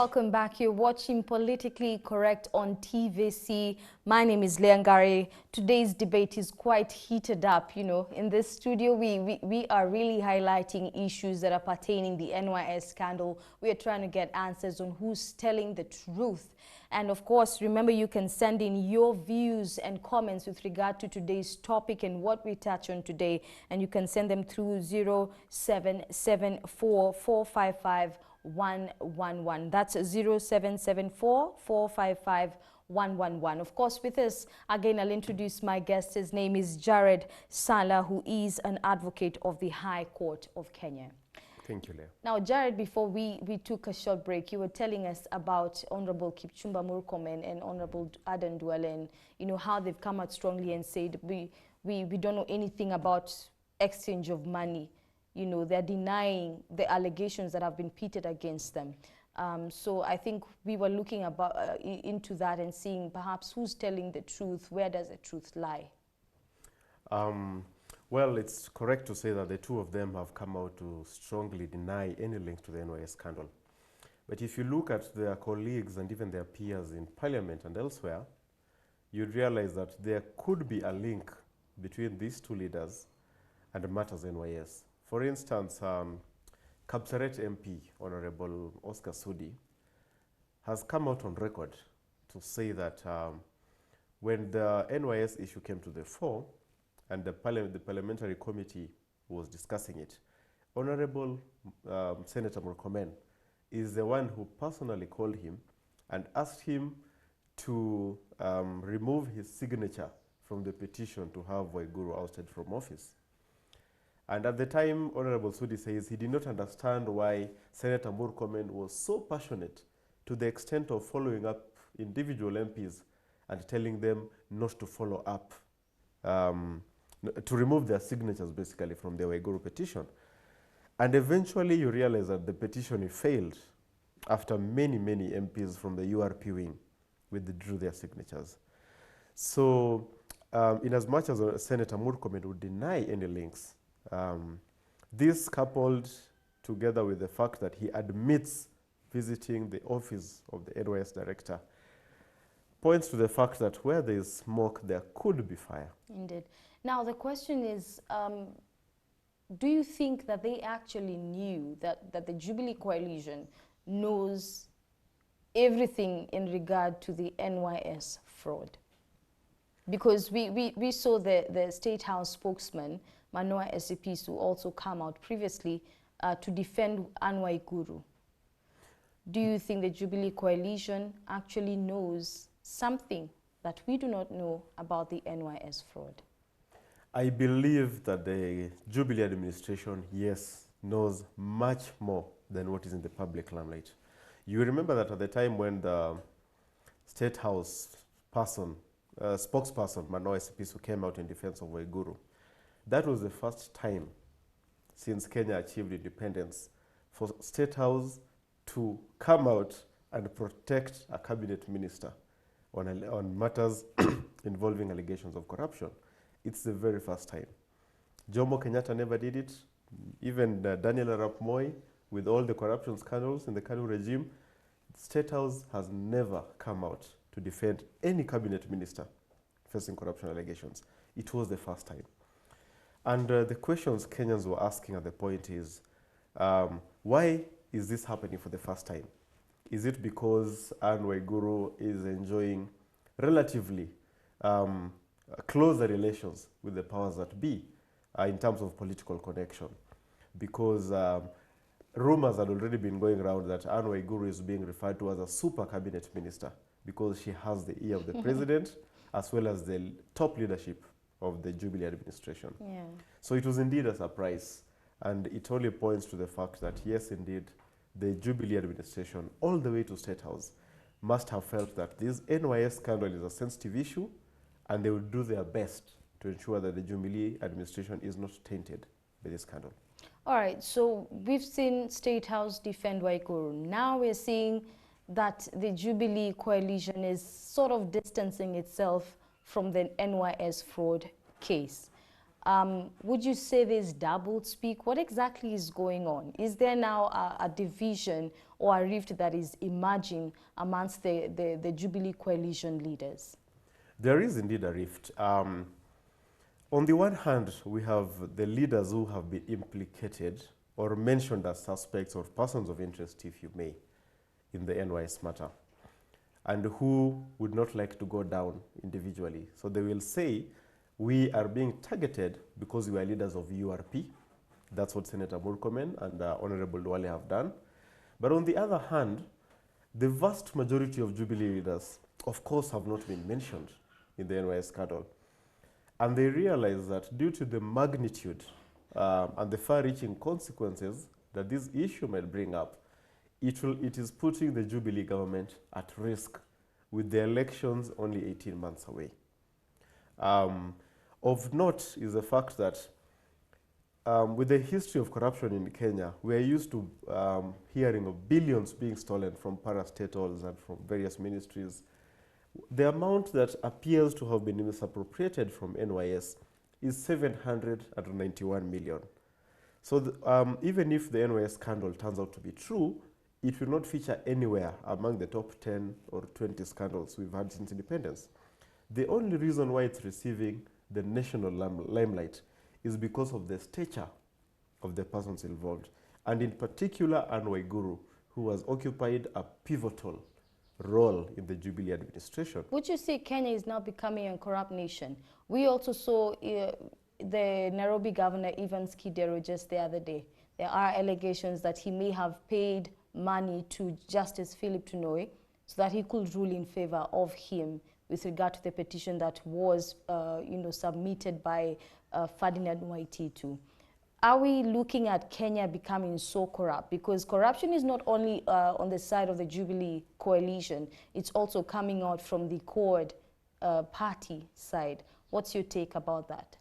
welcome back. You're watching Politically Correct on TVC. My name is Leangare. Today's debate is quite heated up. You know, in this studio, we are really highlighting issues that are pertaining the NYS scandal. We are trying to get answers on who's telling the truth. And of course, remember, you can send in your views and comments with regard to today's topic and what we touch on today. And you can send them through 0774 455 111. That's 0774 455 111. Of course, with us, again, I'll introduce my guest. His name is Jared Sala, who is an advocate of the High Court of Kenya. Thank you, Leah. Now, Jared, before we took a short break, you were telling us about Honorable Kipchumba Murkomen and Honorable Adan Duale, and you know how they've come out strongly and said we don't know anything about exchange of money. You know, they're denying the allegations that have been pitted against them. So I think we were looking into that and seeing perhaps who's telling the truth, where does the truth lie? Well, it's correct to say that the two of them have come out to strongly deny any link to the NYS scandal. But if you look at their colleagues and even their peers in Parliament and elsewhere, you'd realize that there could be a link between these two leaders and matters NYS. For instance, Kapsaret MP, Honorable Oscar Sudi, has come out on record to say that when the NYS issue came to the fore and the parliamentary committee was discussing it, Honorable Senator Murkomen is the one who personally called him and asked him to remove his signature from the petition to have Waiguru ousted from office. And at the time, Honorable Sudi says he did not understand why Senator Murkomen was so passionate to the extent of following up individual MPs and telling them not to follow up, to remove their signatures basically from the Waiguru petition. And eventually you realize that the petition failed after many MPs from the URP wing withdrew their signatures. So in as much as Senator Murkomen would deny any links, this coupled together with the fact that he admits visiting the office of the NYS director points to the fact that where there is smoke, there could be fire. Indeed. Now, the question is, do you think that they actually knew that the Jubilee Coalition knows everything in regard to the NYS fraud? Because we saw the State House spokesman, Manoa Esipisu, also come out previously to defend Anne Waiguru. Do you think the Jubilee Coalition actually knows something that we do not know about the NYS fraud? I believe that the Jubilee administration, yes, knows much more than what is in the public limelight. You remember that at the time when the State House spokesperson, Manoa Esipisu, came out in defense of Waiguru, that was the first time since Kenya achieved independence for State House to come out and protect a cabinet minister on matters involving allegations of corruption. It's the very first time. Jomo Kenyatta never did it. Even Daniel Arap Moi, with all the corruption scandals in the Kanu regime, State House has never come out to defend any cabinet minister facing corruption allegations. It was the first time. And the questions Kenyans were asking at the point is, why is this happening for the first time? Is it because Anne Waiguru is enjoying relatively closer relations with the powers that be in terms of political connection? Because rumors had already been going around that Anne Waiguru is being referred to as a super cabinet minister because she has the ear of the president as well as the top leadership of the Jubilee administration. Yeah. So it was indeed a surprise, and it only points to the fact that yes, indeed, the Jubilee administration, all the way to State House, must have felt that this NYS scandal is a sensitive issue, and they will do their best to ensure that the Jubilee administration is not tainted by this scandal. All right, so we've seen State House defend Waiguru. Now we're seeing that the Jubilee Coalition is sort of distancing itself from the NYS fraud case. Would you say there's doublespeak? What exactly is going on? Is there now a division or a rift that is emerging amongst the Jubilee coalition leaders? There is indeed a rift. On the one hand, we have the leaders who have been implicated or mentioned as suspects or persons of interest, if you may, in the NYS matter, and who would not like to go down individually. So they will say, we are being targeted because we are leaders of URP. That's what Senator Murkomen and Honorable Duale have done. But on the other hand, the vast majority of Jubilee leaders, of course, have not been mentioned in the NYS scandal. And they realize that due to the magnitude and the far-reaching consequences that this issue might bring up, it is putting the Jubilee government at risk with the elections only 18 months away. Of note is the fact that with the history of corruption in Kenya, we are used to hearing of billions being stolen from parastatals and from various ministries. The amount that appears to have been misappropriated from NYS is 791 million. So even if the NYS scandal turns out to be true, it will not feature anywhere among the top 10 or 20 scandals we've had since independence. The only reason why it's receiving the national limelight is because of the stature of the persons involved, and in particular Anne Waiguru, who has occupied a pivotal role in the Jubilee administration. Would you say Kenya is now becoming a corrupt nation? We also saw the Nairobi governor, Evans Kidero, just the other day. There are allegations that he may have paid money to Justice Philip Tunoi so that he could rule in favor of him with regard to the petition that was submitted by Ferdinand Waititu. Are we looking at Kenya becoming so corrupt? Because corruption is not only on the side of the Jubilee coalition, it's also coming out from the CORD party side. What's your take about that?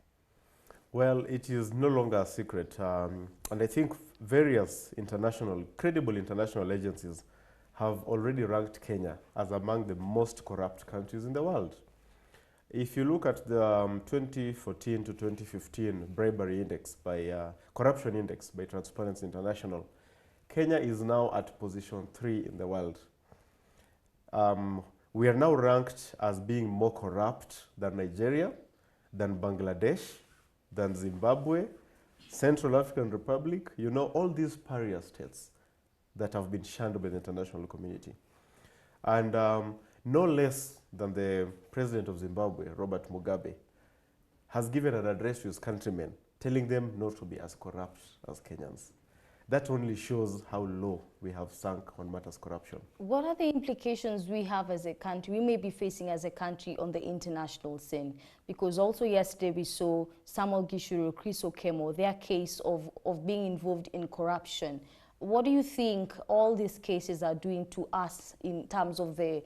Well, it is no longer a secret. And I think various credible international agencies have already ranked Kenya as among the most corrupt countries in the world. If you look at the 2014 to 2015 bribery index corruption index by Transparency International, Kenya is now at position 3 in the world. We are now ranked as being more corrupt than Nigeria, than Bangladesh, than Zimbabwe, Central African Republic, all these pariah states that have been shunned by the international community. And no less than the president of Zimbabwe, Robert Mugabe, has given an address to his countrymen telling them not to be as corrupt as Kenyans. That only shows how low we have sunk on matters corruption. What are the implications we have as a country, we may be facing as a country on the international scene? Because also yesterday we saw Samuel Gishuru, Chris Okemo, their case of being involved in corruption. What do you think all these cases are doing to us in terms of the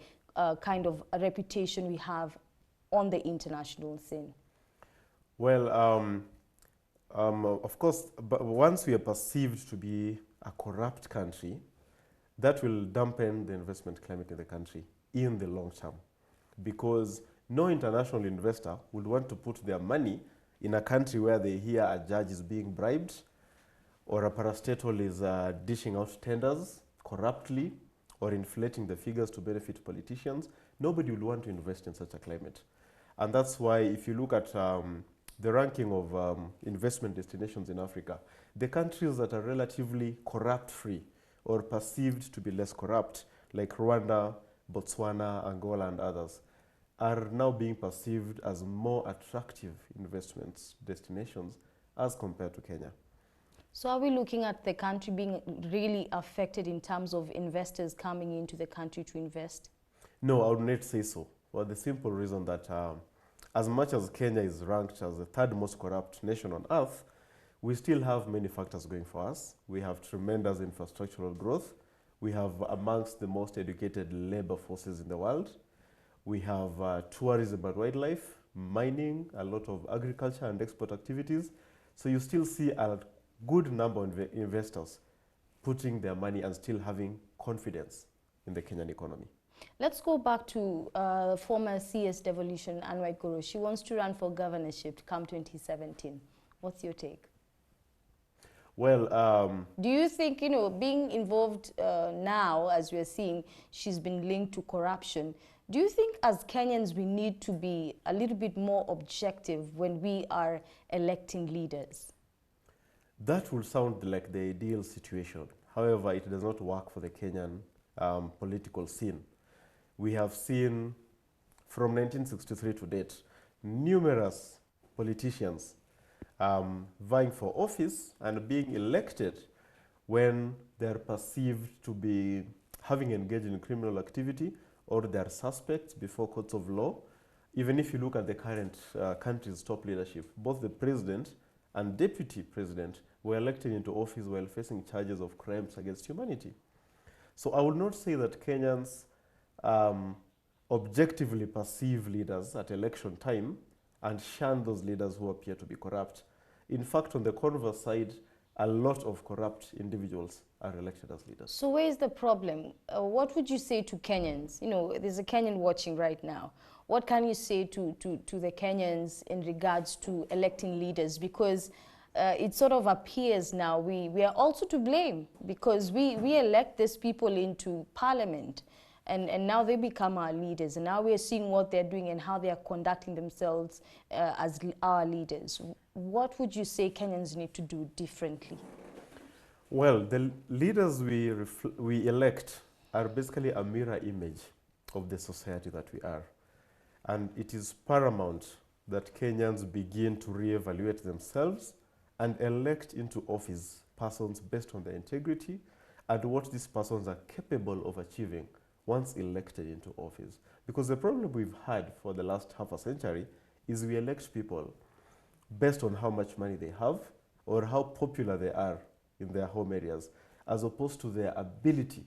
kind of a reputation we have on the international scene? Well, of course, but once we are perceived to be a corrupt country, that will dampen the investment climate in the country in the long term, because no international investor would want to put their money in a country where they hear a judge is being bribed or a parastatal is dishing out tenders corruptly or inflating the figures to benefit politicians. Nobody would want to invest in such a climate. And that's why if you look at the ranking of investment destinations in Africa, the countries that are relatively corrupt-free or perceived to be less corrupt, like Rwanda, Botswana, Angola, and others, are now being perceived as more attractive investment destinations as compared to Kenya. So are we looking at the country being really affected in terms of investors coming into the country to invest? No, I would not say so. For the simple reason that as much as Kenya is ranked as the third most corrupt nation on earth, we still have many factors going for us. We have tremendous infrastructural growth. We have amongst the most educated labor forces in the world. We have tourism and wildlife, mining, a lot of agriculture and export activities. So you still see a good number of investors putting their money and still having confidence in the Kenyan economy. Let's go back to former CS Devolution, Anwar Guru. She wants to run for governorship come 2017. What's your take? Well, do you think, you know, being involved now, as we're seeing, she's been linked to corruption, do you think as Kenyans we need to be a little bit more objective when we are electing leaders? that will sound like the ideal situation. However, it does not work for the Kenyan political scene. We have seen from 1963 to date numerous politicians vying for office and being elected when they're perceived to be having engaged in criminal activity or they're suspects before courts of law. Even if you look at the current country's top leadership, both the president and deputy president were elected into office while facing charges of crimes against humanity. So I would not say that Kenyans objectively perceive leaders at election time and shun those leaders who appear to be corrupt. In fact, on the converse side, a lot of corrupt individuals are elected as leaders. So where is the problem? What would you say to Kenyans? You know, there's a Kenyan watching right now. What can you say to the Kenyans in regards to electing leaders? Because it sort of appears now we are also to blame because we elect these people into parliament and now they become our leaders, and now we are seeing what they're doing and how they are conducting themselves as our leaders. What would you say Kenyans need to do differently? Well, the leaders we elect are basically a mirror image of the society that we are. And it is paramount that Kenyans begin to reevaluate themselves and elect into office persons based on their integrity and what these persons are capable of achieving once elected into office. Because the problem we've had for the last half a century is we elect people based on how much money they have or how popular they are in their home areas, as opposed to their ability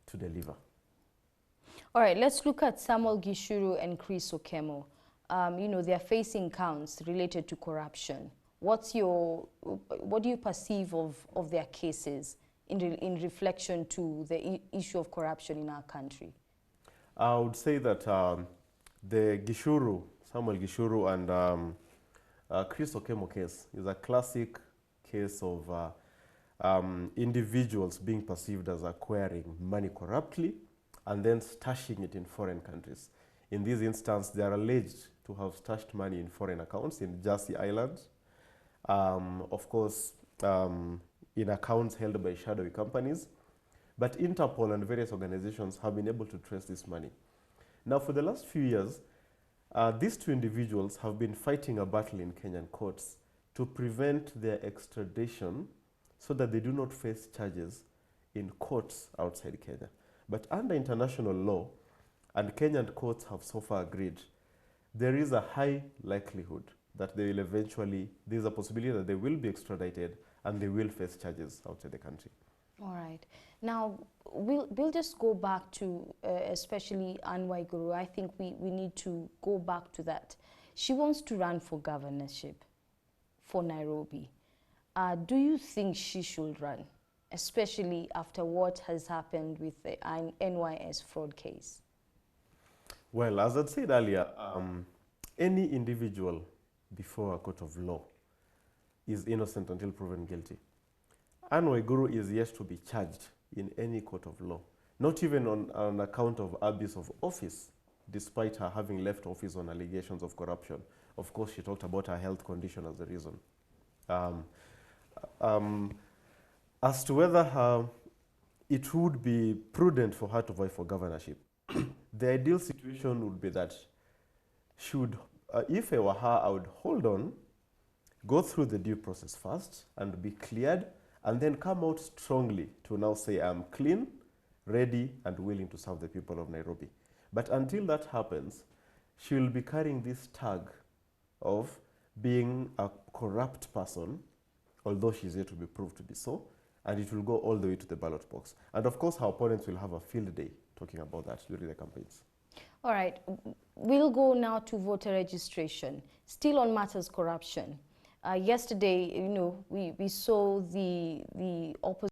to deliver. All right, let's look at Samuel Gishuru and Chris Okemo. You know, they're facing counts related to corruption. What do you perceive of their cases in reflection to the issue of corruption in our country? I would say that the Gishuru, Samuel Gishuru and Chris Okemo case is a classic case of individuals being perceived as acquiring money corruptly and then stashing it in foreign countries. In this instance, they are alleged to have stashed money in foreign accounts in Jersey Island, of course, in accounts held by shadowy companies. But Interpol and various organizations have been able to trace this money. Now, for the last few years, these two individuals have been fighting a battle in Kenyan courts to prevent their extradition so that they do not face charges in courts outside Kenya. But under international law, and Kenyan courts have so far agreed, there is a high likelihood that they will eventually, there's a possibility that they will be extradited and they will face charges outside the country. All right. Now, we'll just go back to especially Anwar Guru. I think we need to go back to that. She wants to run for governorship for Nairobi. Do you think she should run, especially after what has happened with the NYS fraud case? Well, as I said earlier, any individual before a court of law is innocent until proven guilty. Anwar Guru is yet to be charged in any court of law, not even on account of abuse of office, despite her having left office on allegations of corruption. Of course, she talked about her health condition as the reason. As to whether it would be prudent for her to vie for governorship, the ideal situation would be that she would, if I were her, I would hold on, go through the due process first and be cleared, and then come out strongly to now say I'm clean, ready, and willing to serve the people of Nairobi. But until that happens, she will be carrying this tag of being a corrupt person, although she's yet to be proved to be so, and it will go all the way to the ballot box. And of course, her opponents will have a field day talking about that during the campaigns. All right, we'll go now to voter registration. Still on matters corruption. Yesterday, you know, we saw the opposition